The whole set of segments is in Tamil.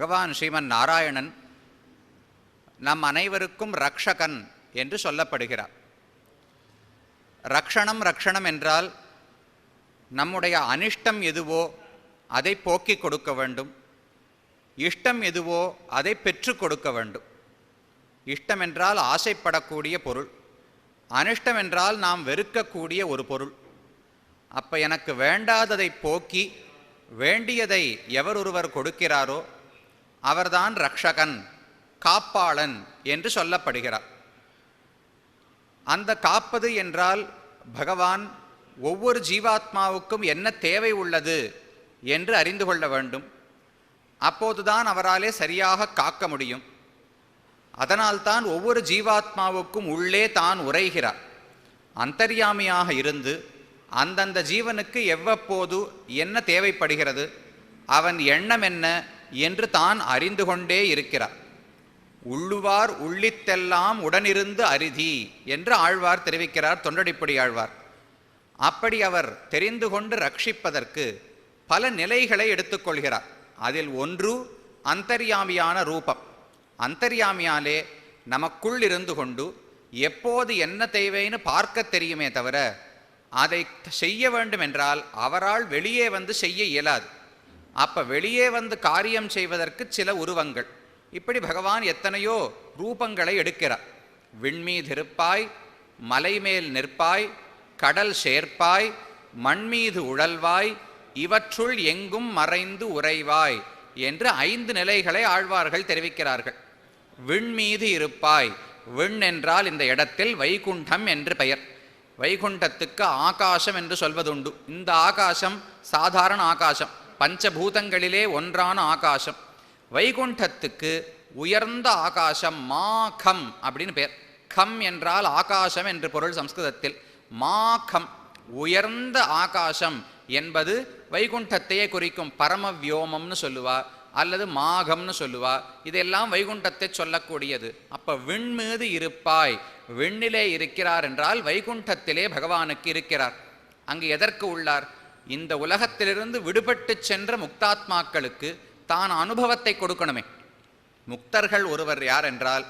பகவான் ஸ்ரீமன் நாராயணன் நம் அனைவருக்கும் ரக்ஷகன் என்று சொல்லப்படுகிறார். ரக்ஷணம் என்றால் நம்முடைய அனிஷ்டம் எதுவோ அதை போக்கிக் கொடுக்க வேண்டும், இஷ்டம் எதுவோ அதை பெற்று கொடுக்க வேண்டும். இஷ்டம் என்றால் ஆசைப்படக்கூடிய பொருள், அனிஷ்டம் என்றால் நாம் வெறுக்கக்கூடிய ஒரு பொருள். அப்போ எனக்கு வேண்டாததை போக்கி வேண்டியதை எவரொருவர் கொடுக்கிறாரோ அவர்தான் ரக்ஷகன், காப்பாளன் என்று சொல்லப்படுகிறார். அந்த காப்பது என்றால் பகவான் ஒவ்வொரு ஜீவாத்மாவுக்கும் என்ன தேவை உள்ளது என்று அறிந்து கொள்ள வேண்டும். அப்போதுதான் அவராலே சரியாக காக்க முடியும். அதனால்தான் ஒவ்வொரு ஜீவாத்மாவுக்கும் உள்ளே தான் உரைகிறார். அந்தர்யாமியாக இருந்து அந்தந்த ஜீவனுக்கு எவ்வப்போது என்ன தேவைப்படுகிறது, அவன் எண்ணம் என்ன என்று தான் அறிந்து கொண்டே இருக்கிறார். உள்ளுவார் உள்ளித்தெல்லாம் உடனிருந்து அரிதி என்று ஆழ்வார் தெரிவிக்கிறார், தொண்டடிப்படி ஆழ்வார். அப்படி அவர் தெரிந்து கொண்டு ரட்சிப்பதற்கு பல நிலைகளை எடுத்துக்கொள்கிறார். அதில் ஒன்று அந்தர்யாமியான ரூபம். அந்தர்யாமியாலே நமக்குள் இருந்து கொண்டு எப்போது என்ன தேவைன்னு பார்க்க தெரியுமே தவிர அதை செய்ய வேண்டும் என்றால் அவரால் வெளியே வந்து செய்ய இயலாது. அப்போ வெளியே வந்து காரியம் செய்வதற்கு சில உருவங்கள், இப்படி பகவான் எத்தனையோ ரூபங்களை எடுக்கிறார். விண்மீதிருப்பாய், மலைமேல் நிற்பாய், கடல் சேர்ப்பாய், மண்மீது உழல்வாய், இவற்றுள் எங்கும் மறைந்து உறைவாய் என்று 5 நிலைகளை ஆழ்வார்கள் தெரிவிக்கிறார்கள். விண்மீது இருப்பாய், விண் என்றால் இந்த இடத்தில் வைகுண்டம் என்று பெயர். வைகுண்டத்துக்கு ஆகாசம் என்று சொல்வதுண்டு. இந்த ஆகாசம் சாதாரண ஆகாசம், பஞ்சபூதங்களிலே ஒன்றான ஆகாசம். வைகுண்டத்துக்கு உயர்ந்த ஆகாசம் மாகம் அப்படின்னு பெயர். கம் என்றால் ஆகாசம் என்று பொருள் சம்ஸ்கிருதத்தில். மாகம் உயர்ந்த ஆகாசம் என்பது வைகுண்டத்தையே குறிக்கும். பரமவியோமம்னு சொல்லுவா அல்லது மாகம்னு சொல்லுவா. இதெல்லாம் வைகுண்டத்தை சொல்லக்கூடியது. அப்போ விண்மீது இருப்பாய், விண்ணிலே இருக்கிறார் என்றால் வைகுண்டத்திலே பகவானுக்கு இருக்கிறார். அங்கு எதற்கு உள்ளார்? இந்த உலகத்திலிருந்து விடுபட்டு சென்ற முக்தாத்மாக்களுக்கு தான் அனுபவத்தை கொடுக்கணுமே. முக்தர்கள் ஒருவர் யார் என்றால்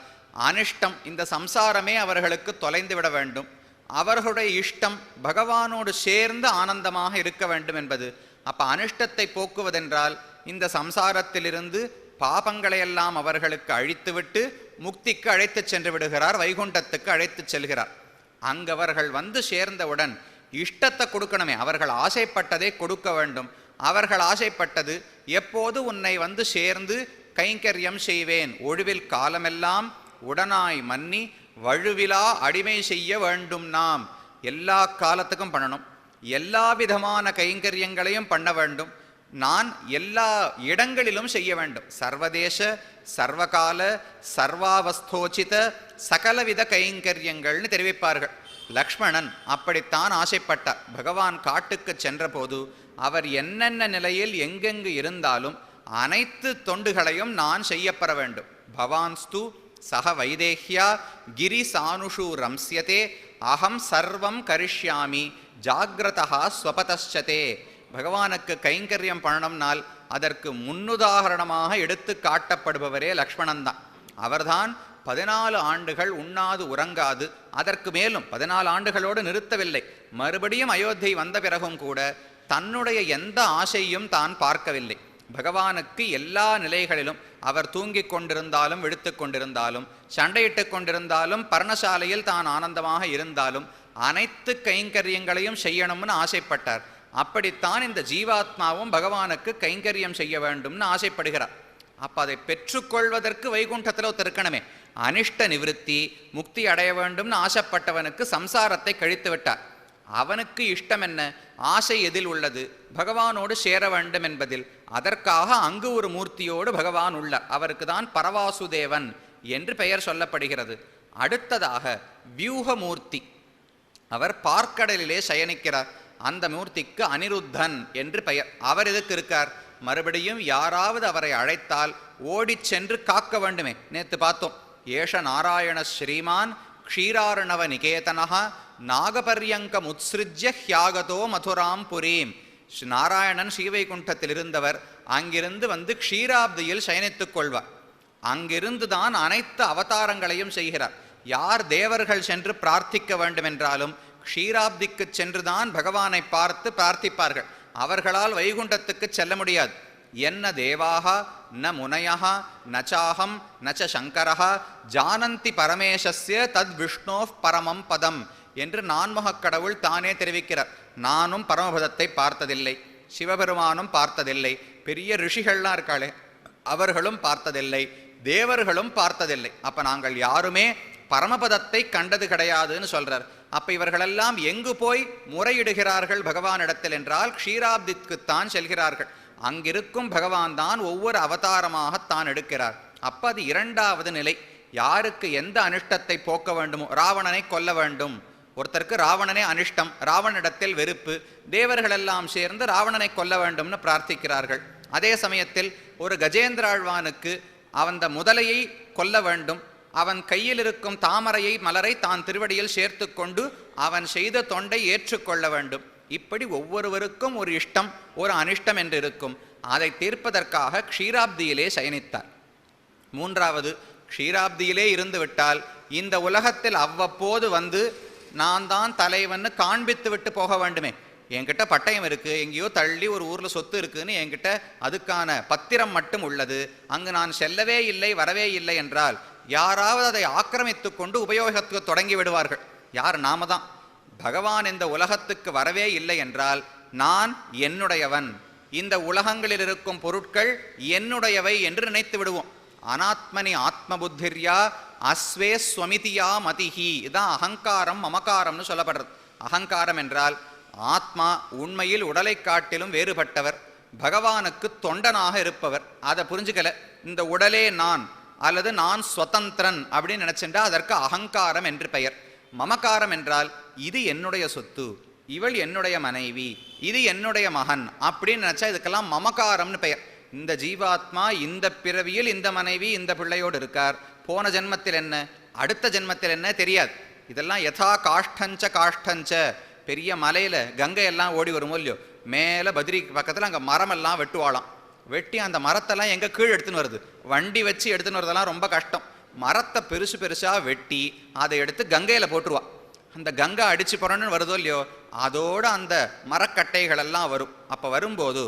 அனிஷ்டம், இந்த சம்சாரமே அவர்களுக்கு தொலைந்து விட வேண்டும். அவர்களுடைய இஷ்டம் பகவானோடு சேர்ந்து ஆனந்தமாக இருக்க வேண்டும் என்பது. அப்போ அனிஷ்டத்தை போக்குவதென்றால் இந்த சம்சாரத்திலிருந்து பாபங்களையெல்லாம் அவர்களுக்கு அழித்துவிட்டு முக்திக்கு அழைத்து சென்று விடுகிறார், வைகுண்டத்துக்கு அழைத்து செல்கிறார். அங்கவர்கள் வந்து சேர்ந்தவுடன் இஷ்டத்தை கொடுக்கணுமே, அவர்கள் ஆசைப்பட்டதை கொடுக்க வேண்டும். அவர்கள் ஆசைப்பட்டது எப்போது உன்னை வந்து சேர்ந்து கைங்கரியம் செய்வேன், ஒழுவில் காலமெல்லாம் உடனாய் மன்னி வழுவிலா அடிமை செய்ய வேண்டும். நாம் எல்லா காலத்துக்கும் பண்ணணும், எல்லா விதமான கைங்கரியங்களையும் பண்ண வேண்டும். நான் எல்லா இடங்களிலும் செய்ய வேண்டும். சர்வதேச சர்வகால சர்வாவஸ்தோச்சித சகலவித கைங்கரியங்கள்னு தெரிவிப்பார்கள். லக்ஷ்மணன் அப்படித்தான் ஆசைப்பட்டார். பகவான் காட்டுக்கு சென்றபோது அவர் என்னென்ன நிலையில் எங்கெங்கு இருந்தாலும் அனைத்து தொண்டுகளையும் நான் செய்யப்பெற வேண்டும். பவான்ஸ்து சக வைதேஹ்யா கிரி சானுஷு ரம்ஸ்யதே அகம் சர்வம் கரிஷ்யாமி ஜாகிரதா ஸ்வபதச்சதே. பகவானுக்கு கைங்கரியம் பண்ணணும்னால் அதற்கு முன்னுதாரணமாக எடுத்து காட்டப்படுபவரே லக்ஷ்மணன் தான். அவர்தான் 14 ஆண்டுகள் உண்ணாது உறங்காது, அதற்கு மேலும் 14 ஆண்டுகளோடு நிறுத்தவில்லை. மறுபடியும் அயோத்தி வந்த பிறகும் கூட தன்னுடைய எந்த ஆசையும் தான் பார்க்கவில்லை. பகவானுக்கு எல்லா நிலைகளிலும் அவர் தூங்கிக் கொண்டிருந்தாலும் விழுத்து கொண்டிருந்தாலும் சண்டையிட்டு கொண்டிருந்தாலும் பர்ணசாலையில் தான் ஆனந்தமாக இருந்தாலும் அனைத்து கைங்கரியங்களையும் செய்யணும்னு ஆசைப்பட்டார். அப்படித்தான் இந்த ஜீவாத்மாவும் பகவானுக்கு கைங்கரியம் செய்ய வேண்டும்னு ஆசைப்படுகிறார். அப்போ அதை பெற்றுக்கொள்வதற்கு வைகுண்டத்தில் இருக்கணுமே. அனிஷ்ட நிவிருத்தி, முக்தி அடைய வேண்டும்னு ஆசைப்பட்டவனுக்கு சம்சாரத்தை கழித்து விட்டார். அவனுக்கு இஷ்டம் என்ன, ஆசை எதில் உள்ளது? பகவானோடு சேர வேண்டும் என்பதில். அதற்காக அங்கு ஒரு மூர்த்தியோடு பகவான் உள்ளார். அவருக்கு தான் பரவாசுதேவன் என்று பெயர் சொல்லப்படுகிறது. அடுத்ததாக வியூகமூர்த்தி, அவர் பார்க்கடலிலே சயனிக்கிறார். அந்த மூர்த்திக்கு அனிருத்தன் என்று பெயர். அவர் எதுக்கு இருக்கார்? மறுபடியும் யாராவது அவரை அழைத்தால் ஓடிச் சென்று காக்க வேண்டுமே. நேற்று பார்த்தோம், ஏஷ நாராயண ஸ்ரீமான் க்ஷீரார்ணவ நிகேதனஹ நாகபர்யங்கம் உத்ஸ்ருஜ்ய ஹ்யாகதோ மதுராம் புரீம் நாராயணன் ஸ்ரீவைகுண்டத்தில் இருந்தவர் அங்கிருந்து வந்து க்ஷீராப்தியில் சயனித்துக் கொள்வார். அங்கிருந்து தான் அனைத்து அவதாரங்களையும் செய்கிறார். யார் தேவர்கள் சென்று பிரார்த்திக்க வேண்டுமென்றாலும் க்ஷீராப்திக்கு சென்றுதான் பகவானை பார்த்து பிரார்த்திப்பார்கள். அவர்களால் வைகுண்டத்துக்கு செல்ல முடியாது. என்ன தேவாக ந முனையः நச்சாஹம் நச்ச சங்கரः ஜானந்தி பரமேசஸ்ய தத் விஷ்ணோஃப் பரமம் பதம் என்று நான்முகக் கடவுள் தானே தெரிவிக்கிறார். நானும் பரமபதத்தை பார்த்ததில்லை, சிவபெருமானும் பார்த்ததில்லை, பெரிய ரிஷிகள்லாம் இருக்காளே அவர்களும் பார்த்ததில்லை, தேவர்களும் பார்த்ததில்லை. அப்ப நாங்கள் யாருமே பரமபதத்தை கண்டது கிடையாதுன்னு சொல்றார். அப்ப இவர்களெல்லாம் எங்கு போய் முறையிடுகிறார்கள் பகவானிடத்தில் என்றால் க்ஷீராப்திக்குத்தான் செல்கிறார்கள். அங்கிருக்கும் பகவான் தான் ஒவ்வொரு அவதாரமாகத்தான் எடுக்கிறார். அப்ப அது இரண்டாவது நிலை. யாருக்கு எந்த அனிஷ்டத்தை போக்க வேண்டுமோ, ராவணனை கொல்ல வேண்டும், ஒருத்தருக்கு ராவணனே அனிஷ்டம், ராவணிடத்தில் வெறுப்பு, தேவர்கள் எல்லாம் சேர்ந்து ராவணனை கொல்ல வேண்டும்னு பிரார்த்திக்கிறார்கள். அதே சமயத்தில் ஒரு கஜேந்திராழ்வானுக்கு அந்த முதலையை கொல்ல வேண்டும், அவன் கையில் இருக்கும் தாமரையை மலரை தான் திருவடியில் சேர்த்து கொண்டு அவன் செய்த தொண்டை ஏற்றுக்கொள்ள வேண்டும். இப்படி ஒவ்வொருவருக்கும் ஒரு இஷ்டம் ஒரு அனிஷ்டம் என்று இருக்கும். அதை தீர்ப்பதற்காக க்ஷீராப்தியிலே சயனித்தார். மூன்றாவது, க்ஷீராப்தியிலே இருந்து விட்டால் இந்த உலகத்தில் அவ்வப்போது வந்து நான் தான் தலைவன்னு காண்பித்து விட்டு போக வேண்டுமே. என்கிட்ட பட்டயம் இருக்கு, எங்கேயோ தள்ளி ஒரு ஊர்ல சொத்து இருக்குன்னு என்கிட்ட அதுக்கான பத்திரம் மட்டும் உள்ளது, அங்கு நான் செல்லவே இல்லை வரவே இல்லை என்றால் யாராவது அதை ஆக்கிரமித்து கொண்டு உபயோகத்துக்கு தொடங்கி விடுவார்கள். யார்? நாம தான். பகவான் இந்த உலகத்துக்கு வரவே இல்லை என்றால் நான் என்னுடையவன், இந்த உலகங்களில் இருக்கும் பொருட்கள் என்னுடையவை என்று நினைத்து விடுவோம். அனாத்மனி ஆத்ம புத்திர்யா அஸ்வே ஸ்வமிதியா மதிஹி, இதான் அகங்காரம் மமகாரம்னு சொல்லப்படுறது. அகங்காரம் என்றால் ஆத்மா உண்மையில் உடலை காட்டிலும் வேறுபட்டவர், பகவானுக்கு தொண்டனாக இருப்பவர். அதை புரிஞ்சுக்கல, இந்த உடலே நான் அல்லது நான் ஸ்வதந்திரன் அப்படின்னு நினைச்சுட்டா அதற்கு அகங்காரம் என்று பெயர். மமகாரம் என்றால் இது என்னுடைய சொத்து, இவள் என்னுடைய மனைவி, இது என்னுடைய மகன் அப்படின்னு நினைச்சா இதுக்கெல்லாம் மமகாரம்னு பெயர். இந்த ஜீவாத்மா இந்த பிறவியில் இந்த மனைவி இந்த பிள்ளையோடு இருக்கார், போன ஜென்மத்தில் என்ன அடுத்த ஜென்மத்தில் என்ன தெரியாது. இதெல்லாம் யதா காஷ்டஞ்ச காஷ்டஞ்ச, பெரிய மலையில கங்கை எல்லாம் ஓடி வருமோ இல்லையோ, மேலே பத்ரி பக்கத்தில் அங்கே மரமெல்லாம் வெட்டுவாளாம். வெட்டி அந்த மரத்தெல்லாம் எங்கே கீழே எடுத்துன்னு வருது, வண்டி வச்சு எடுத்துன்னு வரதெல்லாம் ரொம்ப கஷ்டம். மரத்தை பெருசு பெருசாக வெட்டி அதை எடுத்து கங்கையில் போட்டுருவா. அந்த கங்கை அடிச்சு போறோன்னு வருதோ இல்லையோ, அதோடு அந்த மரக்கட்டைகள் எல்லாம் வரும். அப்போ வரும்போது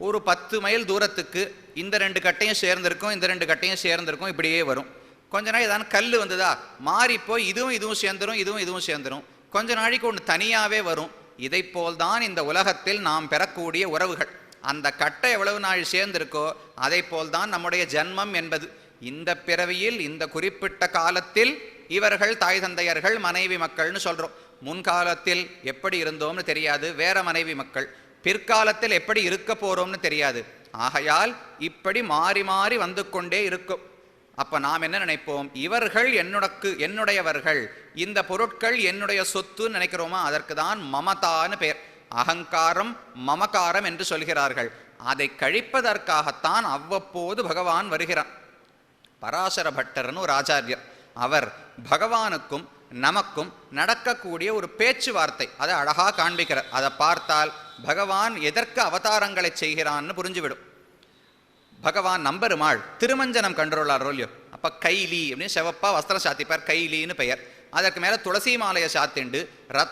ஒரு 10 மைல் தூரத்துக்கு இந்த 2 கட்டையும் சேர்ந்திருக்கும், இந்த 2 கட்டையும் சேர்ந்திருக்கும், இப்படியே வரும். கொஞ்ச நாள் ஏதாவது கல் வந்ததா மாறி போய் இதுவும் சேர்ந்துடும், இதுவும் சேர்ந்துடும். கொஞ்ச நாளைக்கு ஒன்று தனியாகவே வரும். இதை போல்தான் இந்த உலகத்தில் நாம் பெறக்கூடிய உறவுகள். அந்த கட்டை எவ்வளவு நாள் சேர்ந்திருக்கோ அதை போல்தான் நம்முடைய ஜன்மம் என்பது. இந்த பிறவியில் இந்த குறிப்பிட்ட காலத்தில் இவர்கள் தாய் தந்தையர்கள் மனைவி மக்கள்னு சொல்கிறோம். முன்காலத்தில் எப்படி இருந்தோம்னு தெரியாது, வேற மனைவி மக்கள். பிற்காலத்தில் எப்படி இருக்க போறோம்னு தெரியாது. ஆகையால் இப்படி மாறி மாறி வந்து கொண்டே இருக்கும். அப்ப நாம் என்ன நினைப்போம், இவர்கள் என்னுடையவர்கள், இந்த பொருட்கள் என்னுடைய சொத்துன்னு நினைக்கிறோமா, அதற்கு தான் மமதான்னு பெயர். அகங்காரம் மமகாரம் என்று சொல்கிறார்கள். அதை கழிப்பதற்காகத்தான் அவ்வப்போது பகவான் வருகிறான். பராசர பட்டர்னு ஒரு ஆச்சாரியர், அவர் பகவானுக்கும் நமக்கும் நடக்கக்கூடிய ஒரு பேச்சுவார்த்தை அதை அழகா காண்பிக்கிறார். அதை பார்த்தால் பகவான் எதற்கு அவதாரங்களை செய்கிறான்னு புரிஞ்சுவிடும். பகவான் நம்பெருமாள் திருமஞ்சனம் கண்டுள்ளாரோ இல்லையோ, அப்போ கைலி அப்படின்னு செவப்பா வஸ்திரம் சாத்திப்பார், கைலின்னு பெயர். அதற்கு மேலே துளசி மாலையை சாத்திண்டு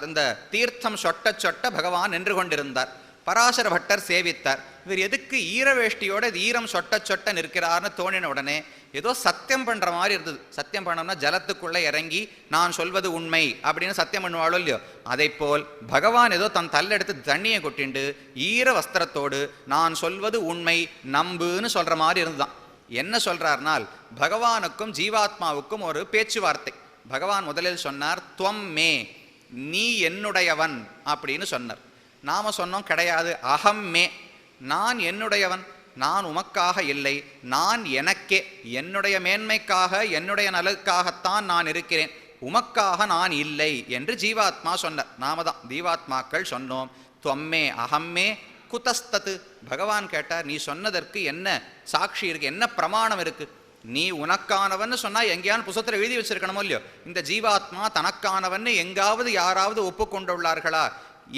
இந்த தீர்த்தம் சொட்ட சொட்ட பகவான் நின்று கொண்டிருந்தார். பராசர பட்டர் சேவித்தார். இவர் எதுக்கு ஈரவேஷ்டியோட ஈரம் சொட்ட சொட்ட நிற்கிறார்னு தோணின உடனே ஏதோ சத்தியம் பண்ணுற மாதிரி இருந்தது. சத்தியம் பண்ணோம்னா ஜலத்துக்குள்ளே இறங்கி நான் சொல்வது உண்மை அப்படின்னு சத்தியம் பண்ணுவாளோ இல்லையோ, அதை போல் பகவான் ஏதோ தன் தள்ளெடுத்து தண்ணியை கொட்டிண்டு ஈர வஸ்திரத்தோடு நான் சொல்வது உண்மை நம்புன்னு சொல்கிற மாதிரி இருந்துதான். என்ன சொல்கிறார்னால், பகவானுக்கும் ஜீவாத்மாவுக்கும் ஒரு பேச்சுவார்த்தை. பகவான் முதலில் சொன்னார், துவம் மே, நீ என்னுடையவன் அப்படின்னு சொன்னார். நாம் சொன்னோம் கிடையாது, அகம் மே, நான் என்னுடையவன், நான் உமக்காக இல்லை, நான் எனக்கே, என்னுடைய மேன்மைக்காக என்னுடைய நலனுக்காகத்தான் நான் இருக்கிறேன், உமக்காக நான் இல்லை என்று ஜீவாத்மா சொன்னார். நாம தான் ஜீவாத்மாக்கள் சொன்னோம். துவம்மே அகம்மே குதஸ்தத்து. பகவான் கேட்டார், நீ சொன்னதற்கு என்ன சாட்சி இருக்கு, என்ன பிரமாணம் இருக்கு? நீ உனக்கானவன் சொன்னா எங்கேயாவது புத்தகத்தில் எழுதி வச்சிருக்கணுமோ இல்லையோ. இந்த ஜீவாத்மா தனக்கானவன் எங்காவது யாராவது ஒப்புக்கொண்டுள்ளார்களா?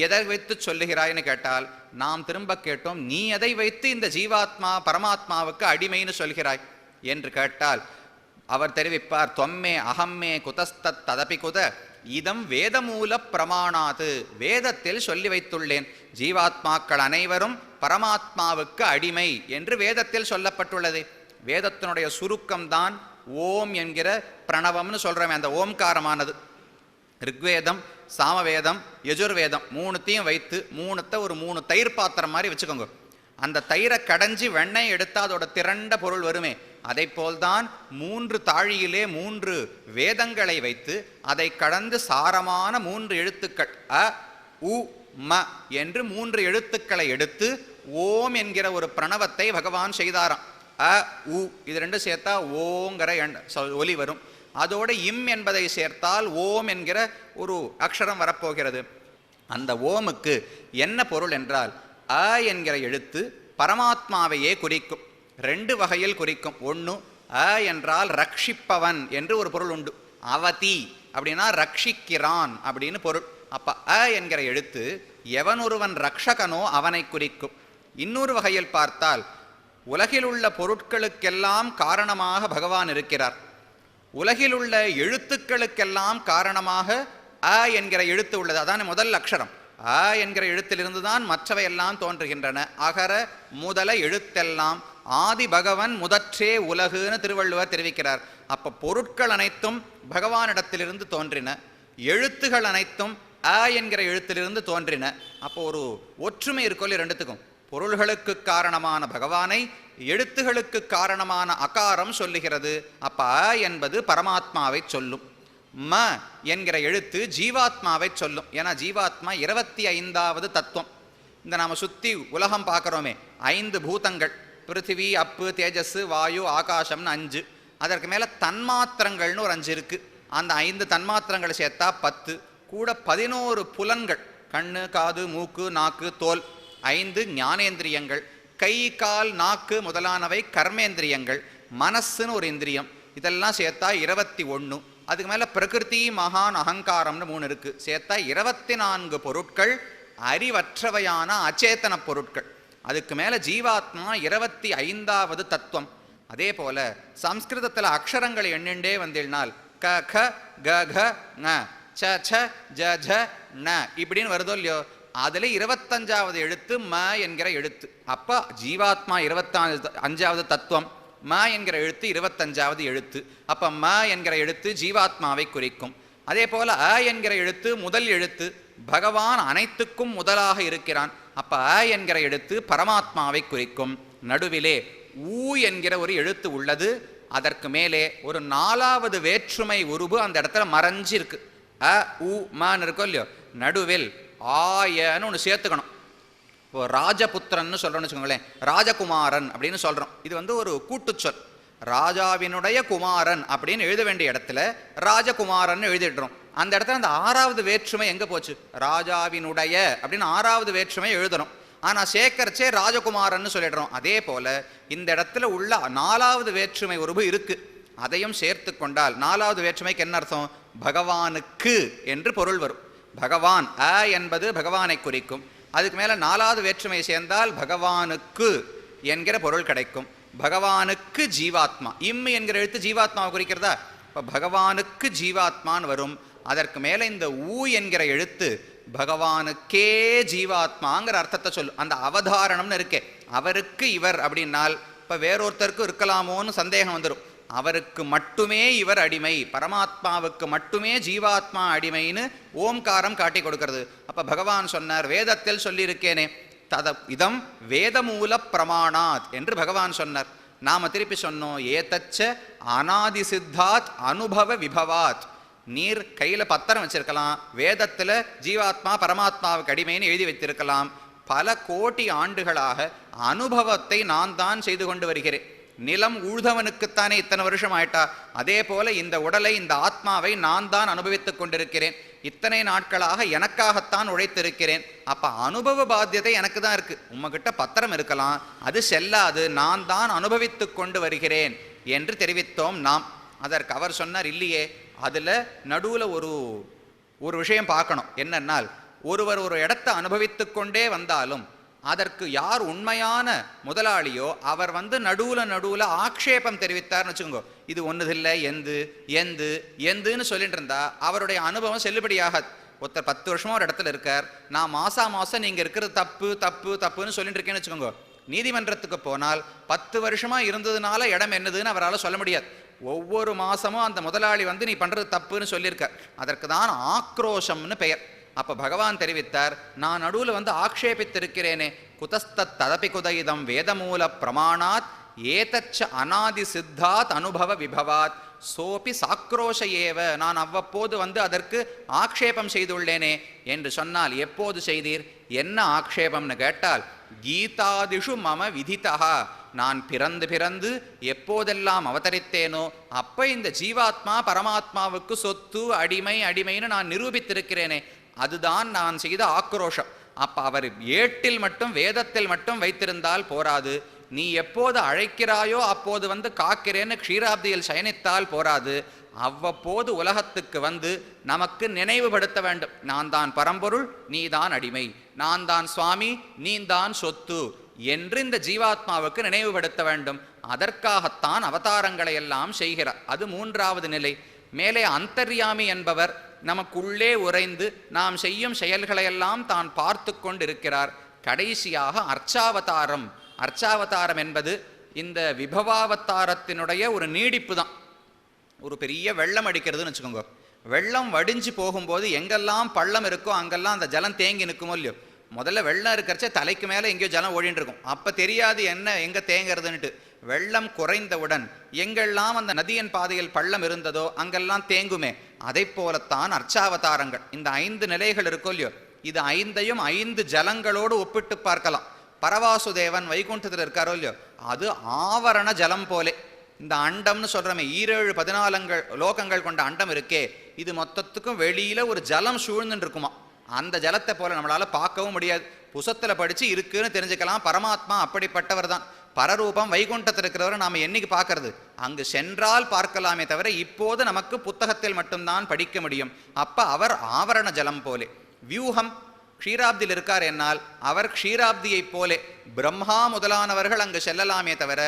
எதை வைத்து சொல்லுகிறாய்னு கேட்டால் நாம் திரும்ப கேட்டோம், நீ எதை வைத்து இந்த ஜீவாத்மா பரமாத்மாவுக்கு அடிமைன்னு சொல்கிறாய் என்று கேட்டால் அவர் தெரிவிப்பார், தொம்மே அகம்மே குதஸ்தத் ததபி குத இதம் வேதமூல பிரமாணாது, வேதத்தில் சொல்லி வைத்துள்ளேன், ஜீவாத்மாக்கள் அனைவரும் பரமாத்மாவுக்கு அடிமை என்று வேதத்தில் சொல்லப்பட்டுள்ளது. வேதத்தினுடைய சுருக்கம்தான் ஓம் என்கிற பிரணவம்னு சொல்கிறோமே, அந்த ஓம்காரமானது. ரிக்வேதம், சாமவேதம், யஜுர்வேதம் மூணுத்தையும் வைத்து மூணுத்தை ஒரு 3 தயிர் பாத்திரம் மாதிரி வச்சுக்கோங்க. அந்த தயிரை கடைஞ்சி வெண்ணெய் எடுத்தால் அதோட திரண்ட பொருள் வருமே, அதை போல்தான் 3 தாழியிலே 3 வேதங்களை வைத்து அதை கடந்து சாரமான 3 எழுத்துக்கள் அ உ ம என்று 3 எழுத்துக்களை எடுத்து ஓம் என்கிற ஒரு பிரணவத்தை பகவான் செய்தாராம். அ உ இது 2 சேர்த்தா ஓங்கிற ஒலி வரும். அதோடு இம் என்பதை சேர்த்தால் ஓம் என்கிற ஒரு அக்ஷரம் வரப்போகிறது. அந்த ஓமுக்கு என்ன பொருள் என்றால், அ என்கிற எழுத்து பரமாத்மாவையே குறிக்கும். 2 வகையில் குறிக்கும். ஒன்று, அ என்றால் ரட்சிப்பவன் என்று ஒரு பொருள் உண்டு. அவதி அப்படின்னா ரட்சிக்கிறான் அப்படின்னு பொருள். அப்ப அ என்கிற எழுத்து எவன் ஒருவன் ரக்ஷகனோ அவனை குறிக்கும். இன்னொரு வகையில் பார்த்தால், உலகில் உள்ள பொருட்களுக்கெல்லாம் காரணமாக பகவான் இருக்கிறார். உலகில் உள்ள எழுத்துக்களுக்கெல்லாம் காரணமாக அ என்கிற எழுத்து உள்ளது. அதான் முதல் அக்ஷரம். அ என்கிற எழுத்திலிருந்து தான் மற்றவை எல்லாம் தோன்றுகின்றன. அகர முதல எழுத்தெல்லாம் ஆதி பகவன் முதற்றே உலகுன்னு திருவள்ளுவர் தெரிவிக்கிறார். அப்ப பொருட்கள் அனைத்தும் பகவானிடத்திலிருந்து தோன்றின, எழுத்துகள் அனைத்தும் அ என்கிற எழுத்திலிருந்து தோன்றின. அப்போ ஒரு ஒற்றுமை இருக்கொள்ளி ரெண்டுத்துக்கும். பொருள்களுக்கு காரணமான பகவானை எழுத்துகளுக்கு காரணமான அகாரம் சொல்லுகிறது. அப்ப அ என்பது பரமாத்மாவை சொல்லும். ம என்கிற எழுத்து ஜீவாத்மாவை சொல்லும். ஏன்னா ஜீவாத்மா 25வது தத்துவம். இந்த நாம சுத்தி உலகம் பார்க்குறோமே, 5 பூதங்கள், பிருத்திவி, அப்பு, தேஜஸ், வாயு, ஆகாசம்னு 5. அதற்கு மேலே தன்மாத்திரங்கள்னு ஒரு 5 இருக்கு. அந்த 5 தன்மாத்திரங்களை சேர்த்தா 10, கூட 11 புலன்கள், கண்ணு, காது, மூக்கு, நாக்கு, தோல், 5 ஞானேந்திரியங்கள், கை, கால், நாக்கு முதலானவை கர்மேந்திரியங்கள், மனசுன்னு ஒரு இந்திரியம், இதெல்லாம் சேர்த்தா 21. அதுக்கு மேலே பிரகிருதி, மகான், அகங்காரம்னு 3 இருக்கு. சேர்த்தா 24 பொருட்கள், அறிவற்றவையான அச்சேதன பொருட்கள். அதுக்கு மேலே ஜீவாத்மா 25வது தத்துவம். அதே போல சம்ஸ்கிருதத்தில் அக்ஷரங்களை எண்ணிண்டே வந்தினால் க க க க ங ச ச ஜ ஜ ந இப்படின்னு வருதோ இல்லையோ, அதில் 25வது எழுத்து ம என்கிற எழுத்து. அப்போ ஜீவாத்மா 25வது தத்துவம், ம என்கிற எழுத்து 25வது எழுத்து. அப்போ ம என்கிற எழுத்து ஜீவாத்மாவை குறிக்கும். அதே போல அ என்கிற எழுத்து முதல் எழுத்து, பகவான் அனைத்துக்கும் முதலாக இருக்கிறான். அப்போ அ என்கிற எழுத்து பரமாத்மாவை குறிக்கும். நடுவிலே ஊ என்கிற ஒரு எழுத்து உள்ளது. அதற்கு மேலே ஒரு 4வது வேற்றுமை உருபு அந்த இடத்துல மறைஞ்சிருக்கு. அ உ மன்னு இருக்கோ இல்லையோ, நடுவில் ஆயன்னு ஒன்று சேர்த்துக்கணும். இப்போ ராஜபுத்திரன்னு சொல்கிறோன்னு வச்சுக்கோங்களேன், ராஜகுமாரன் அப்படின்னு சொல்கிறோம். இது ஒரு கூட்டுச்சொல். ராஜாவினுடைய குமாரன் அப்படின்னு எழுத வேண்டிய இடத்துல ராஜகுமாரன் எழுதிடுறோம். அந்த இடத்துல அந்த 6வது வேற்றுமை எங்கே போச்சு? ராஜாவினுடைய அப்படின்னு 6வது வேற்றுமை எழுதுறோம். ஆனால் சேகரிச்சே ராஜகுமாரன்னு சொல்லிடுறோம். அதே போல இந்த இடத்துல உள்ள 4வது வேற்றுமை உருபு இருக்கு. அதையும் சேர்த்து கொண்டால் 4வது வேற்றுமைக்கு என்ன அர்த்தம்? பகவானுக்கு என்று பொருள் வரும். பகவான் அ என்பது பகவானை குறிக்கும். அதுக்கு மேலே 4வது வேற்றுமையை சேர்ந்தால் பகவானுக்கு என்கிற பொருள் கிடைக்கும். பகவானுக்கு ஜீவாத்மா, இம் என்கிற எழுத்து ஜீவாத்மாவை குறிக்கிறதா? இப்போ பகவானுக்கு ஜீவாத்மான்னு வரும். அதற்கு மேலே இந்த ஊ என்கிற எழுத்து பகவானுக்கே ஜீவாத்மாங்கிற அர்த்தத்தை சொல்லும். அந்த அவதாரணம்னு இருக்கே, அவருக்கு இவர் அப்படின்னால் இப்போ வேறொருத்தருக்கு இருக்கலாமோன்னு சந்தேகம் வந்துடும். அவருக்கு மட்டுமே இவர் அடிமை, பரமாத்மாவுக்கு மட்டுமே ஜீவாத்மா அடிமைன்னு ஓம்காரம் காட்டி கொடுக்கிறது. அப்போ பகவான் சொன்னார், வேதத்தில் சொல்லியிருக்கேனே, இதம் வேதமூல பிரமாணாத் என்று பகவான் சொன்னார். நாம திருப்பி சொன்னோம், ஏதச்ச அநாதி சித்தாத் அனுபவ விபவாத். நீர் கையில் பத்திரம் வச்சிருக்கலாம், வேதத்தில் ஜீவாத்மா பரமாத்மாவுக்கு அடிமைன்னு எழுதி வைத்திருக்கலாம். பல கோடி ஆண்டுகளாக அனுபவத்தை நான் தான் செய்து கொண்டு வருகிறேன். நிலம் உழுதவனுக்குத்தானே இத்தனை வருஷம் ஆயிட்டா, அதே போல இந்த உடலை, இந்த ஆத்மாவை நான் தான் அனுபவித்துக் கொண்டிருக்கிறேன். இத்தனை நாட்களாக எனக்காகத்தான் உழைத்திருக்கிறேன். அப்ப அனுபவ பாத்தியதை எனக்கு தான் இருக்கு. உங்ககிட்ட பத்திரம் இருக்கலாம், அது செல்லாது, நான் தான் அனுபவித்துக் கொண்டு வருகிறேன் என்று தெரிவித்தோம் நாம். அதற்கு அவர் சொன்னார், இல்லையே, அதுல நடுவுல ஒரு விஷயம் பார்க்கணும். என்னன்னால், ஒருவர் ஒரு இடத்தை அனுபவித்து கொண்டே வந்தாலும் அதற்கு யார் உண்மையான முதலாளியோ அவர் நடுவுல ஆக்ஷேபம் தெரிவித்தார்னு வச்சுக்கோங்க, இது ஒன்றுதில்லை எந்துன்னு சொல்லிட்டு இருந்தா அவருடைய அனுபவம் செல்லுபடியாகாது. ஒருத்தர் 10 வருஷமா ஒரு இடத்துல இருக்கார், நான் மாசம் நீங்க இருக்கிறது தப்புன்னு சொல்லிட்டு இருக்கேன்னு வச்சுக்கோங்க, நீதிமன்றத்துக்கு போனால் 10 வருஷமா இருந்ததுனால இடம் என்னதுன்னு அவரால் சொல்ல முடியாது. ஒவ்வொரு மாசமும் அந்த முதலாளி நீ பண்றது தப்புன்னு சொல்லியிருக்கார், அதற்கு தான் ஆக்ரோஷம்னு பெயர். அப்ப பகவான் தெரிவித்தார், நான் நடுவில் ஆக்ஷேபித்திருக்கிறேனே, குதஸ்தத் ததபி குதயிதம் வேதமூல பிரமாணாத் ஏதச்ச அநாதி சித்தாத் அனுபவ விபவாத் சோபி சாக்ரோஷ ஏவ, நான் அவ்வப்போது அதற்கு ஆக்ஷேபம் செய்துள்ளேனே என்று சொன்னால், எப்போது செய்தீர், என்ன ஆக்ஷேபம்னு கேட்டால், கீதாதிஷு மம விதிதா, நான் பிறந்து எப்போதெல்லாம் அவதரித்தேனோ அப்ப இந்த ஜீவாத்மா பரமாத்மாவுக்கு சொத்து அடிமைன்னு நான் நிரூபித்திருக்கிறேனே, அதுதான் நான் செய்த ஆக்ரோஷம். அப்ப அவர் ஏட்டில் மட்டும் வேதத்தில் மட்டும் வைத்திருந்தால் போராது, நீ எப்போது அழைக்கிறாயோ அப்போது காக்கிறேன்னு க்ஷீராப்தியில் சயனித்தால் போராது, அவ்வப்போது உலகத்துக்கு நமக்கு நினைவுபடுத்த வேண்டும், நான் தான் பரம்பொருள், நீ தான் அடிமை, நான் தான் சுவாமி, நீ தான் சொத்து என்று இந்த ஜீவாத்மாவுக்கு நினைவுபடுத்த வேண்டும். அதற்காகத்தான் அவதாரங்களை எல்லாம் செய்கிறார். அது 3வது நிலை. மேலே அந்தர்யாமி என்பவர் நமக்குள்ளே உறைந்து நாம் செய்யும் செயல்களையெல்லாம் தான் பார்த்து கொண்டிருக்கிறார். கடைசியாக அர்ச்சாவதாரம். அர்ச்சாவதாரம் என்பது இந்த விபவாவதாரத்தினுடைய ஒரு நீடிப்பு தான். ஒரு பெரிய வெள்ளம் அடிக்கிறதுன்னு வச்சுக்கோங்க, வெள்ளம் வடிஞ்சு போகும்போது எங்கெல்லாம் பள்ளம் இருக்கோ அங்கெல்லாம் அந்த ஜலம் தேங்கி நிற்குமோ இல்லையோ, முதல்ல வெள்ளம் இருக்கிறச்சே தலைக்கு மேலே எங்கேயோ ஜலம் ஓடிட்டு இருக்கும், அப்போ தெரியாது எங்கே தேங்கிறதுன்ட்டு. வெள்ளம் குறைந்தவுடன் எங்கெல்லாம் அந்த நதியின் பாதையில் பள்ளம் இருந்ததோ அங்கெல்லாம் தேங்குமே. அதை போலத்தான் அர்ச்சாவதாரங்கள். இந்த 5 நிலைகள் இருக்கோ இல்லையோ, இது 5ஐயும் 5 ஜலங்களோடு ஒப்பிட்டு பார்க்கலாம். பரவாசுதேவன் வைகுண்டத்தில் இருக்காரோ இல்லையோ, அது ஆவரண ஜலம் போலே. இந்த அண்டம்னு சொல்றமே 14 லோகங்கள் கொண்ட அண்டம் இருக்கே, இது மொத்தத்துக்கும் வெளியில ஒரு ஜலம் சூழ்ந்துட்டு இருக்குமா. அந்த ஜலத்தை போல நம்மளால பார்க்கவும் முடியாது, புசத்துல படிச்சு இருக்குன்னு தெரிஞ்சுக்கலாம். பரமாத்மா அப்படிப்பட்டவர் தான். பரரூபம் வைகுண்டத்தில் இருக்கிறவரை நாம என்னைக்கு பார்க்கறது, அங்கு சென்றால் பார்க்கலாமே தவிர இப்போது நமக்கு புத்தகத்தில் மட்டும்தான் படிக்க முடியும். அப்ப அவர் ஆவரண ஜலம் போலே. வியூகம் க்ஷீராப்தியில் இருக்கார் என்னால் அவர் க்ஷீராப்தியை போலே. பிரம்மா முதலானவர்கள் அங்கு செல்லலாமே தவிர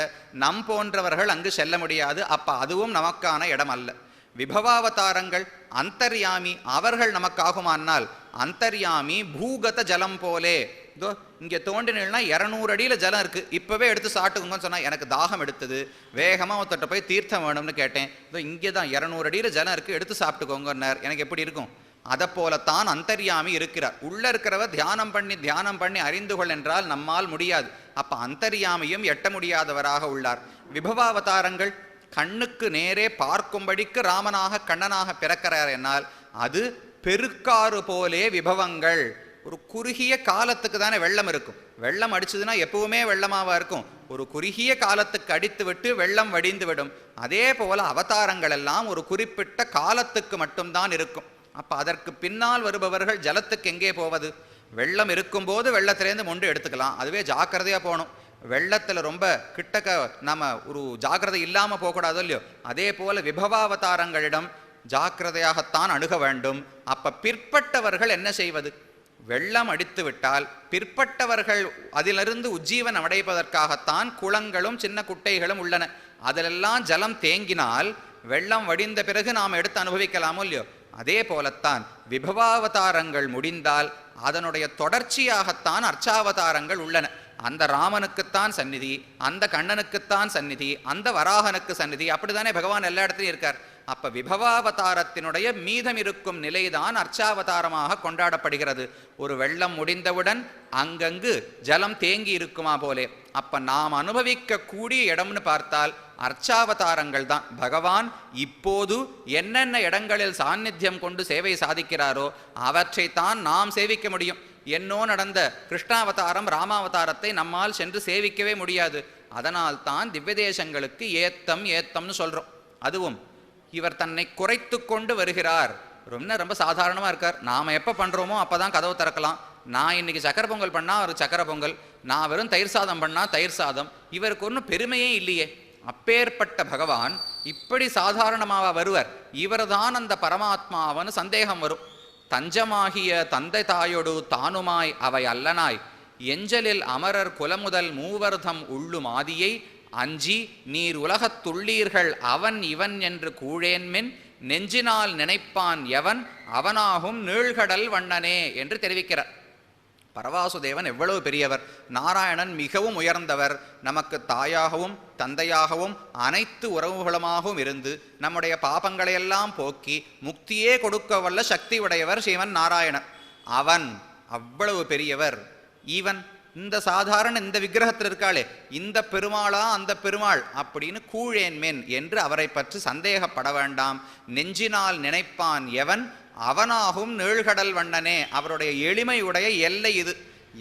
நம் போன்றவர்கள் அங்கு செல்ல முடியாது. அப்ப அதுவும் நமக்கான இடம் அல்ல. விபவாவதாரங்கள் அந்தர்யாமி, அவர்கள் நமக்காகுமானால் அந்தர்யாமி பூகத ஜலம் போலே. இதோ இங்கே தோண்டினா 200 அடியில் ஜலம் இருக்கு, இப்பவே எடுத்து சாப்பிட்டுக்கோங்கன்னு சொன்னா எனக்கு தாகம் எடுத்தது, வேகமாக ஒருத்தட்ட போய் தீர்த்தம் வேணும்னு கேட்டேன், இதோ இங்கே தான் 200 அடியில் ஜலம் இருக்கு, எடுத்து சாப்பிட்டுக்கோங்கன்னார். எனக்கு எப்படி இருக்கும்? அதை போலத்தான் அந்தர்யாமி இருக்கிறார். உள்ள இருக்கிறவர் தியானம் பண்ணி அறிந்து கொள் என்றால் நம்மால் முடியாது. அப்ப அந்தர்யாமியும் எட்ட முடியாதவராக உள்ளார். விபவாவதாரங்கள் கண்ணுக்கு நேரே பார்க்கும்படிக்கு ராமனாக கண்ணனாக பிறக்கிறார் என்னால் அது பெருக்காறு போலே விபவங்கள். ஒரு குறுகிய காலத்துக்கு தானே வெள்ளம் இருக்கும். வெள்ளம் அடிச்சதுன்னா எப்பவுமே வெள்ளமாவா இருக்கும்? ஒரு குறுகிய காலத்துக்கு அடித்து விட்டு வெள்ளம் வடிந்து விடும். அதே போல அவதாரங்கள் எல்லாம் ஒரு குறிப்பிட்ட காலத்துக்கு மட்டும்தான் இருக்கும். அப்ப அதற்கு பின்னால் வருபவர்கள் ஜலத்துக்கு எங்கே போவது? வெள்ளம் இருக்கும்போது வெள்ளத்திலேருந்து மொண்டு எடுத்துக்கலாம், அதுவே ஜாக்கிரதையா போகணும். வெள்ளத்துல ரொம்ப கிட்டக்க நாம ஒரு ஜாக்கிரதை இல்லாம போகக்கூடாது இல்லையோ, அதே போல விபவாவதாரங்களிடம் ஜாக்கிரதையாகத்தான் அணுக வேண்டும். அப்ப பிற்பட்டவர்கள் என்ன செய்வது? வெள்ளம் அடித்து விட்டால் பிற்பட்டவர்கள் அதிலிருந்து உஜ்ஜீவன் அடைப்பதற்காகத்தான் குளங்களும் சின்ன குட்டைகளும் உள்ளன. அதிலெல்லாம் ஜலம் தேங்கினால் வெள்ளம் வடிந்த பிறகு நாம் எடுத்து அனுபவிக்கலாமோ இல்லையோ, அதே போலத்தான் விபவாவதாரங்கள் முடிந்தால் அதனுடைய தொடர்ச்சியாகத்தான் அர்ச்சாவதாரங்கள் உள்ளன. அந்த ராமனுக்குத்தான் சந்நிதி, அந்த கண்ணனுக்குத்தான் சந்நிதி, அந்த வராகனுக்கு சந்நிதி, அப்படித்தானே பகவான் எல்லா இடத்துலையும் இருக்கார். அப்ப விபவாவதாரத்தினுடைய மீதம் இருக்கும் நிலைதான் அர்ச்சாவதாரமாக கொண்டாடப்படுகிறது. ஒரு வெள்ளம் முடிந்தவுடன் அங்கங்கு ஜலம் தேங்கி இருக்குமா போலே. அப்ப நாம் அனுபவிக்க கூடிய இடம்னு பார்த்தால் அர்ச்சாவதாரங்கள் தான். பகவான் இப்போது என்னென்ன இடங்களில் சாநித்தியம் கொண்டு சேவை சாதிக்கிறாரோ அவற்றைத்தான் நாம் சேவிக்க முடியும். என்னோ நடந்த கிருஷ்ணாவதாரம் ராமாவதாரத்தை நம்மால் சென்று சேவிக்கவே முடியாது. அதனால் தான் திவ்ய தேசங்களுக்கு ஏத்தம்னு சொல்றோம். அதுவும் இவர் தன்னை குறைத்து கொண்டு வருகிறார். ரொம்ப சாதாரணமா இருக்கார். நாம எப்ப பண்றோமோ அப்பதான் கதவு திறக்கலாம். நான் இன்னைக்கு சக்கரை பொங்கல் பண்ணா ஒரு சக்கரை பொங்கல், நான் வெறும் தயிர் சாதம் பண்ணா தயிர் சாதம். இவருக்கு ஒன்றும் பெருமையே இல்லையே. அப்பேற்பட்ட பகவான் இப்படி சாதாரணமாக வருவர். இவர்தான் அந்த பரமாத்மாவன்னு சந்தேகம் வரும். தஞ்சமாகிய தந்தை தாயொடு தானுமாய் அவை அல்லனாய் எஞ்சலில் அமரர் குலமுதல் மூவர்தம் உள்ளும் ஆதியை அஞ்சி நீர் உலகத்துள்ளீர்கள் அவன் இவன் என்று கூழேன்மின் நெஞ்சினால் நினைப்பான் எவன் அவனாகும் நீழ்கடல் வண்ணனே என்று தெரிவிக்கிறார். பரவாசுதேவன் எவ்வளவு பெரியவர்! நாராயணன் மிகவும் உயர்ந்தவர். நமக்கு தாயாகவும் தந்தையாகவும் அனைத்து உறவுகளுமாகவும் இருந்து நம்முடைய பாபங்களையெல்லாம் போக்கி முக்தியே கொடுக்க வல்ல சக்தி உடையவர் ஸ்ரீமன் நாராயணன். அவன் அவ்வளவு பெரியவர். ஈவன் இந்த சாதாரண இந்த விக்கிரகத்தில் இருக்காளே இந்த பெருமாளா அந்த பெருமாள் அப்படின்னு கூழேன்மேன் என்று அவரை பற்றி சந்தேகப்பட வேண்டாம். நெஞ்சினால் நினைப்பான் எவன் அவனாகும் நீழ்கடல் வண்ணனே. அவருடைய எளிமையுடைய எல்லை இது.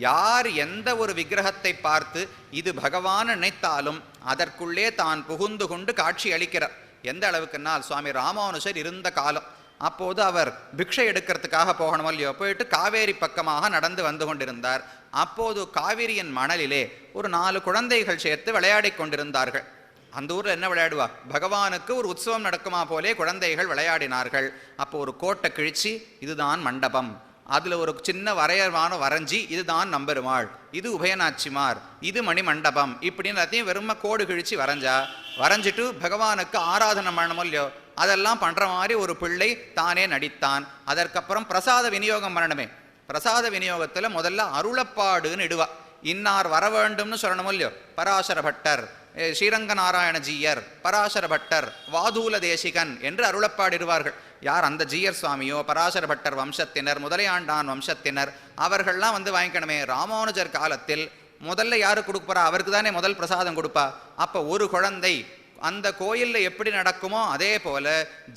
யார் எந்த ஒரு விக்கிரகத்தை பார்த்து இது பகவான் நினைத்தாலும் அதற்குள்ளே தான் புகுந்து கொண்டு காட்சி அளிக்கிறார். எந்த அளவுக்குன்னால் சுவாமி ராமானுஜர் இருந்த காலம். அப்போது அவர் பிக்ஷை எடுக்கிறதுக்காக போகணும் இல்லையோ, போயிட்டு காவேரி பக்கமாக நடந்து வந்து கொண்டிருந்தார். அப்போது காவிரியின் மணலிலே ஒரு 4 குழந்தைகள் சேர்த்து விளையாடி கொண்டிருந்தார்கள். அந்த ஊரில் என்ன விளையாடுவா? பகவானுக்கு ஒரு உற்சவம் நடக்குமா போலே குழந்தைகள் விளையாடினார்கள். அப்போ ஒரு கோட்டை கிழிச்சி இதுதான் மண்டபம், அதில் ஒரு சின்ன வரையமான வரைஞ்சி இதுதான் நம்பெருமாள், இது உபயநாச்சிமார், இது மணி மண்டபம் இப்படின்னு எல்லாத்தையும் வெறும கோடு கிழிச்சி வரைஞ்சிட்டு பகவானுக்கு ஆராதனை பண்ணணும் இல்லையோ அதெல்லாம் பண்ணுற மாதிரி ஒரு பிள்ளை தானே நடித்தான். அதற்கப்புறம் பிரசாத விநியோகம் பண்ணணுமே. பிரசாத விநியோகத்தில் முதல்ல அருளப்பாடுன்னு இடுவா. இன்னார் வர வேண்டும்னு சொல்லணும் இல்லையோ. பராசர பட்டர், ஸ்ரீரங்க நாராயணஜீயர், பராசர பட்டர், வாதூல தேசிகன் என்று அருளப்பாடிடுவார்கள். யார்? அந்த ஜீயர் சுவாமியோ பராசர பட்டர் வம்சத்தினர், முதலையாண்டான் வம்சத்தினர், அவர்கள்லாம் வந்து வாங்கிக்கணுமே. ராமானுஜர் காலத்தில் முதல்ல யாரு கொடுப்பா? அவருக்கு தானே முதல் பிரசாதம் கொடுப்பா. அப்போ ஒரு குழந்தை அந்த கோயிலில் எப்படி நடக்குமோ அதே போல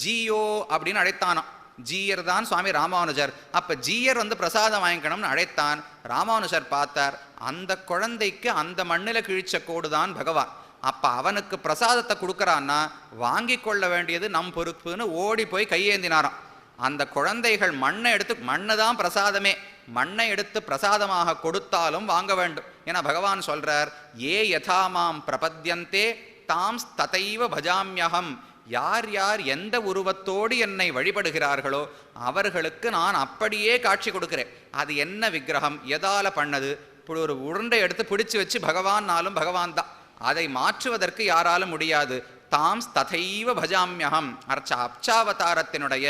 ஜீயோ அப்படின்னு அழைத்தானாம். ஜீயர் தான் சுவாமி ராமானுஜர். அப்போ ஜீயர் வந்து பிரசாதம் வாங்கிக்கணும்னு அழைத்தான். ராமானுஜர் பார்த்தார், அந்த குழந்தைக்கு அந்த மண்ணில் கிழிச்ச கோடு தான் பகவான். அப்போ அவனுக்கு பிரசாதத்தை கொடுக்குறான்னா வாங்கி கொள்ள வேண்டியது நம் பொறுப்புன்னு ஓடி போய் கையேந்தினாராம். அந்த குழந்தைகள் மண்ணை எடுத்து, மண்ணு தான் பிரசாதமே, மண்ணை எடுத்து பிரசாதமாக கொடுத்தாலும் வாங்க வேண்டும். ஏன்னா பகவான் சொல்றார், ஏ யதாமாம் பிரபத்யந்தே தாம் ததைவ பஜாமியகம். யார் யார் எந்த உருவத்தோடு என்னை வழிபடுகிறார்களோ அவர்களுக்கு நான் அப்படியே காட்சி கொடுக்கிறேன். அது என்ன விக்கிரகம், எதால பண்ணது? இப்படி ஒரு உருண்டை எடுத்து பிடிச்சு வச்சு பகவான்னாலும் பகவான் தான், அதை மாற்றுவதற்கு யாராலும் முடியாது. தாம் ததைவ பஜாமியகம். அர்ச்சாவதாரத்தினுடைய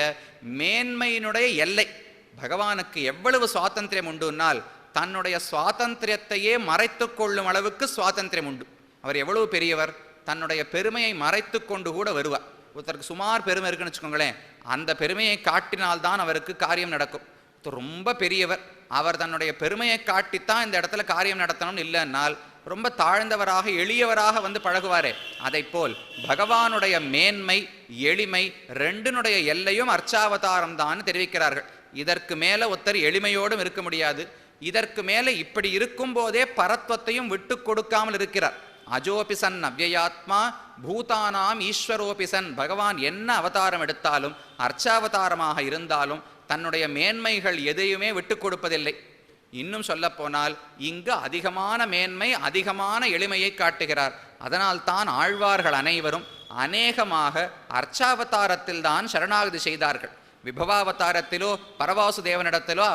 மேன்மையினுடைய எல்லை. பகவானுக்கு எவ்வளவு சுவாதந்திரம் உண்டுனால் தன்னுடைய சுவாதந்திரத்தையே மறைத்து கொள்ளும் அளவுக்கு சுவாதந்திரம் உண்டு. அவர் எவ்வளவு பெரியவர்! தன்னுடைய பெருமையை மறைத்து கொண்டு கூட வருவார். ஒருத்தருக்கு சுமார் பெருமை இருக்குன்னு வச்சுக்கோங்களேன், அந்த பெருமையை காட்டினால்தான் அவருக்கு காரியம் நடக்கும். ரொம்ப பெரியவர், அவர் தன்னுடைய பெருமையை காட்டித்தான் இந்த இடத்துல காரியம் நடத்தணும்னு இல்லைன்னால் ரொம்ப தாழ்ந்தவராக எளியவராக வந்து பழகுவாரே. அதை போல் பகவானுடைய மேன்மை எளிமை ரெண்டினுடைய எல்லையும் அர்ச்சாவதாரம் தான் தெரிவிக்கிறார்கள். இதற்கு மேலே ஒருத்தர் எளிமையோடும் இருக்க முடியாது. இதற்கு மேலே இப்படி இருக்கும் போதே பரத்வத்தையும் விட்டு கொடுக்காமல் இருக்கிறார். அஜோபிசன் அவ்யயாத்மா பூதானாம் ஈஸ்வரோபிசன். பகவான் என்ன அவதாரம் எடுத்தாலும் அர்ச்சாவதாரமாக இருந்தாலும் தன்னுடைய மேன்மைகள் எதையுமே விட்டு கொடுப்பதில்லை. இன்னும் சொல்ல போனால் இங்கு அதிகமான மேன்மை அதிகமான எளிமையை காட்டுகிறார். அதனால் தான் ஆழ்வார்கள் அனைவரும் அநேகமாக அர்ச்சாவதாரத்தில் தான் சரணாகதி செய்தார்கள். விபவாவதாரத்திலோ பரவாசுதேவனிடத்திலோ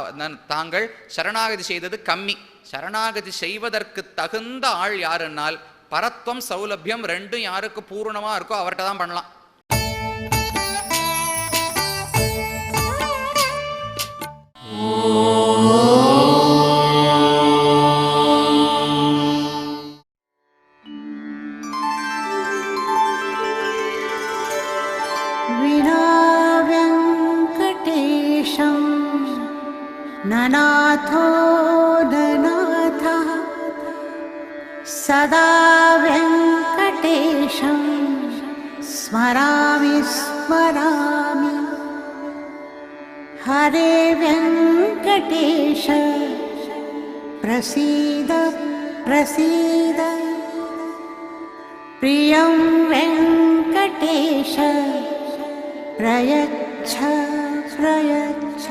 தாங்கள் சரணாகதி செய்தது கம்மி. சரணாகதி செய்வதற்கு தகுந்த ஆள் யாருன்னால் பரத்வம் சௌலபியம் ரெண்டும் யாருக்கு பூர்ணமாக இருக்கோ அவர்கிட்ட தான் பண்ணலாம். ननाथो ननाथः सदा वेङ्कटेशं स्मरामि स्मरामि. हरे वेङ्कटेश प्रसीद प्रसीद. प्रियं वेङ्कटेश प्रयच्छ प्रयच्छ.